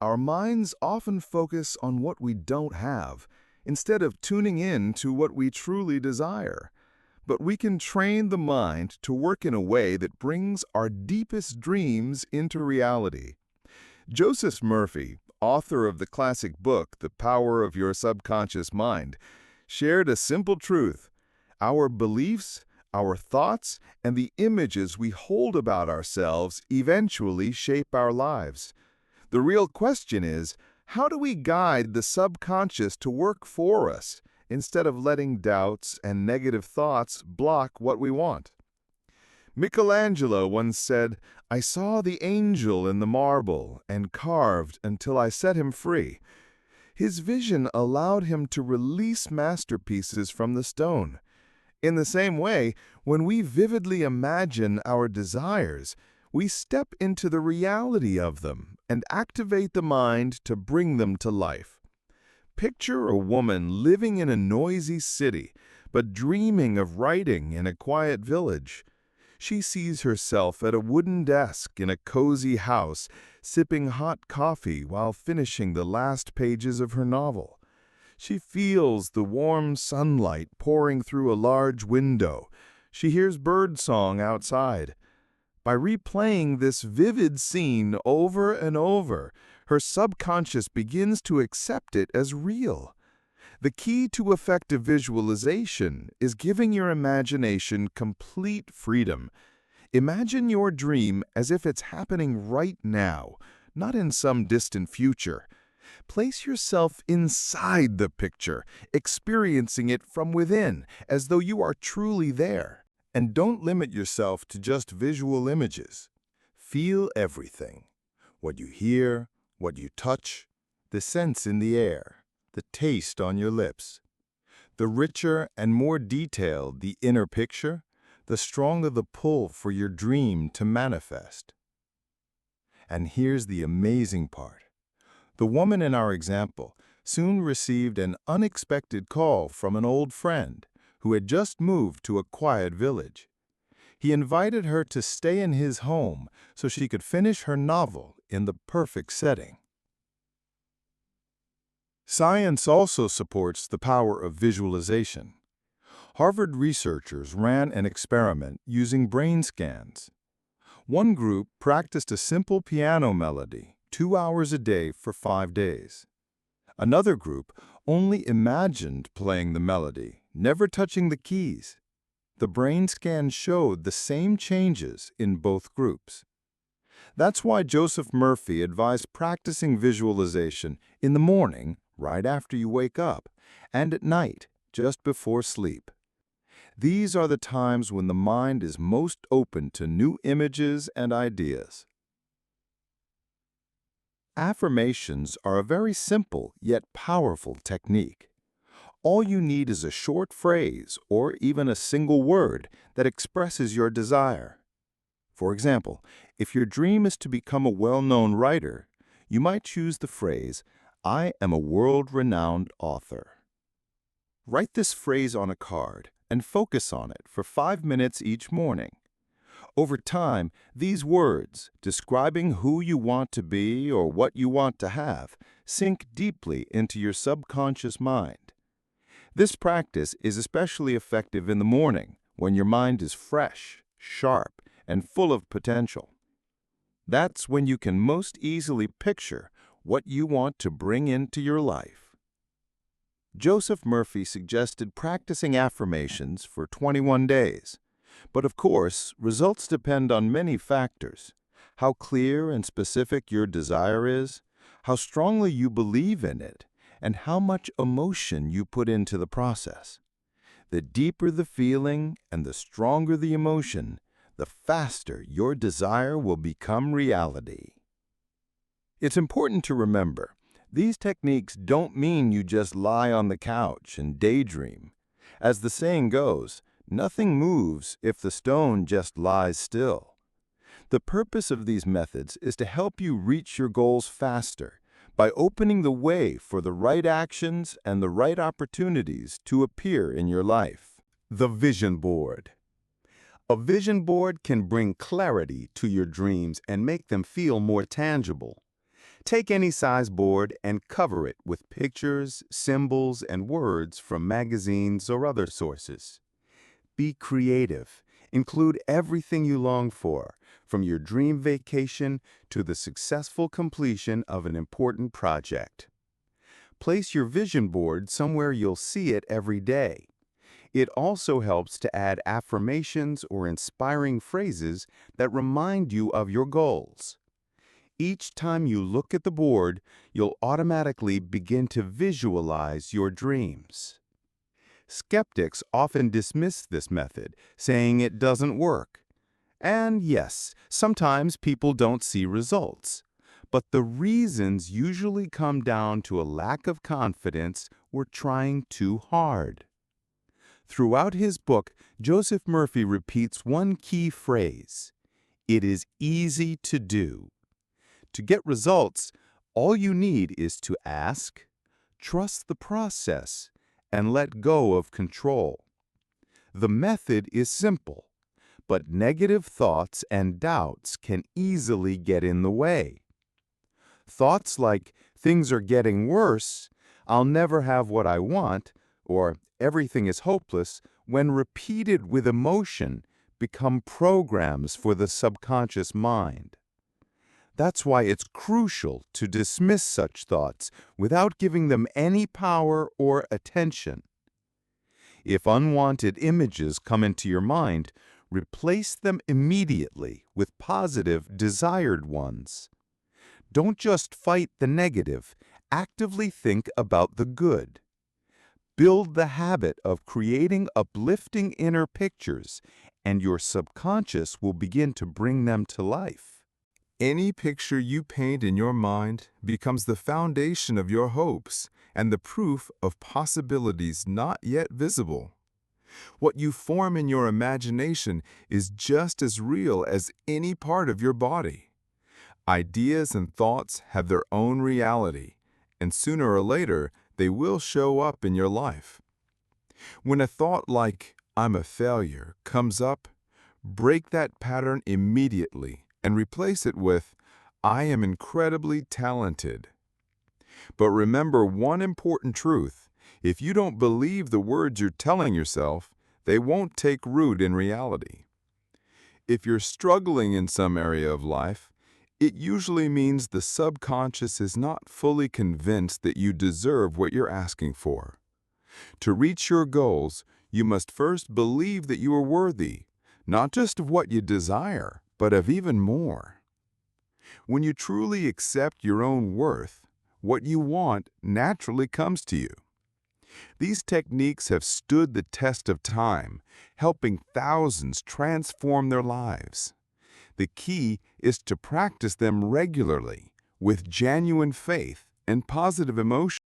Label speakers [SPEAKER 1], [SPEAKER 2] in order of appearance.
[SPEAKER 1] Our minds often focus on what we don't have, instead of tuning in to what we truly desire. But we can train the mind to work in a way that brings our deepest dreams into reality. Joseph Murphy, author of the classic book The Power of Your Subconscious Mind, shared a simple truth. Our beliefs, our thoughts, and the images we hold about ourselves eventually shape our lives. The real question is, how do we guide the subconscious to work for us instead of letting doubts and negative thoughts block what we want? Michelangelo once said, "I saw the angel in the marble and carved until I set him free." His vision allowed him to release masterpieces from the stone. In the same way, when we vividly imagine our desires, we step into the reality of them and activate the mind to bring them to life. Picture a woman living in a noisy city, but dreaming of writing in a quiet village. She sees herself at a wooden desk in a cozy house, sipping hot coffee while finishing the last pages of her novel. She feels the warm sunlight pouring through a large window. She hears birdsong outside. By replaying this vivid scene over and over, her subconscious begins to accept it as real. The key to effective visualization is giving your imagination complete freedom. Imagine your dream as if it's happening right now, not in some distant future. Place yourself inside the picture, experiencing it from within, as though you are truly there. And don't limit yourself to just visual images. Feel everything. What you hear, what you touch, the scents in the air, the taste on your lips. The richer and more detailed the inner picture, the stronger the pull for your dream to manifest. And here's the amazing part. The woman in our example soon received an unexpected call from an old friend who had just moved to a quiet village. He invited her to stay in his home so she could finish her novel in the perfect setting. Science also supports the power of visualization. Harvard researchers ran an experiment using brain scans. One group practiced a simple piano melody 2 hours a day for 5 days. Another group only imagined playing the melody, never touching the keys. The brain scan showed the same changes in both groups. That's why Joseph Murphy advised practicing visualization in the morning, right after you wake up, and at night, just before sleep. These are the times when the mind is most open to new images and ideas. Affirmations are a very simple yet powerful technique. All you need is a short phrase or even a single word that expresses your desire. For example, if your dream is to become a well-known writer, you might choose the phrase, "I am a world-renowned author." Write this phrase on a card and focus on it for 5 minutes each morning. Over time, these words, describing who you want to be or what you want to have, sink deeply into your subconscious mind. This practice is especially effective in the morning when your mind is fresh, sharp, and full of potential. That's when you can most easily picture what you want to bring into your life. Joseph Murphy suggested practicing affirmations for 21 days. But of course, results depend on many factors: how clear and specific your desire is, how strongly you believe in it, and how much emotion you put into the process. The deeper the feeling and the stronger the emotion, the faster your desire will become reality. It's important to remember, these techniques don't mean you just lie on the couch and daydream. As the saying goes, nothing moves if the stone just lies still. The purpose of these methods is to help you reach your goals faster by opening the way for the right actions and the right opportunities to appear in your life.
[SPEAKER 2] The vision board. A vision board can bring clarity to your dreams and make them feel more tangible. Take any size board and cover it with pictures, symbols, and words from magazines or other sources. Be creative. Include everything you long for, from your dream vacation to the successful completion of an important project. Place your vision board somewhere you'll see it every day. It also helps to add affirmations or inspiring phrases that remind you of your goals. Each time you look at the board, you'll automatically begin to visualize your dreams. Skeptics often dismiss this method, saying it doesn't work. And yes, sometimes people don't see results. But the reasons usually come down to a lack of confidence or trying too hard. Throughout his book, Joseph Murphy repeats one key phrase: "It is easy to do." To get results, all you need is to ask, trust the process, and let go of control. The method is simple, but negative thoughts and doubts can easily get in the way. Thoughts like, "Things are getting worse," "I'll never have what I want," or "everything is hopeless," when repeated with emotion, become programs for the subconscious mind. That's why it's crucial to dismiss such thoughts without giving them any power or attention. If unwanted images come into your mind, replace them immediately with positive, desired ones. Don't just fight the negative, actively think about the good. Build the habit of creating uplifting inner pictures, and your subconscious will begin to bring them to life.
[SPEAKER 1] Any picture you paint in your mind becomes the foundation of your hopes and the proof of possibilities not yet visible. What you form in your imagination is just as real as any part of your body. Ideas and thoughts have their own reality, and sooner or later, they will show up in your life. When a thought like, "I'm a failure," comes up, break that pattern immediately and replace it with, "I am incredibly talented." But remember one important truth: if you don't believe the words you're telling yourself, they won't take root in reality. If you're struggling in some area of life, it usually means the subconscious is not fully convinced that you deserve what you're asking for. To reach your goals, you must first believe that you are worthy, not just of what you desire, but of even more. When you truly accept your own worth, what you want naturally comes to you. These techniques have stood the test of time, helping thousands transform their lives. The key is to practice them regularly, with genuine faith and positive emotion.